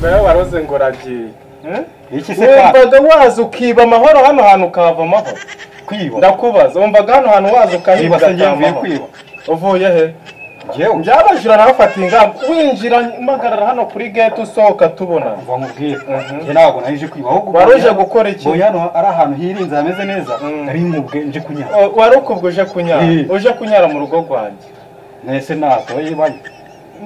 Mbere waroze ngo ragiye. Iki se ka? Wumvaga waza ukiba amahoro hano hantu ukava amahoro. Kwiba. Ndakubaza wumvaga hano hantu waza ukahiba se kwiba. Uvuye he? Jewe byabajura nafata ingamba winjira magarara hano kuri gate usohoka tubona. Mva mubwire. Je ntabwo nahije kwiba ahubwo. Waroje gukora iki? Boya hano ari ahantu hirinze hameze neza. Ari nkubwe nje kunyara. Warukubwe uje kunyara. Uje kunyara mu rugo rwanjye. Nese nato yibanye.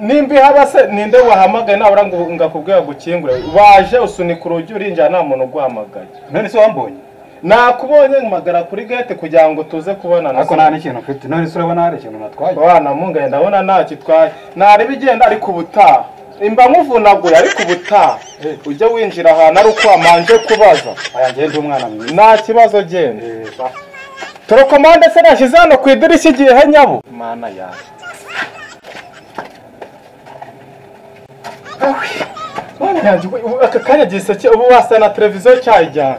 Nimbi haba se ninde wahamagaye nabura ngo ngakubwira gukingure. Waje usunika urugi urinjira nta muntu guhamagaye. None se wambonye? Nakubonye magara kuri gate kugira ngo tuze kubonana. Ariko nta n'ikintu mfite. None se urabona hari ikintu natwaye? Wana mungaye ndabona nta kitwaye. Nari bigenda ari kubutaha. Imba nkuvunaguye ari kubutaha. Ujye winjira ahantu ari uko amanje kubaza. Aya ngende umwana mwiza. Nta kibazo genda. Torokomande se nashize hano ku idirishya igihe he nyabo. Mana yawe. Mana yanjye aka kanya gise ubu wasa na televiziyo cyayijyana.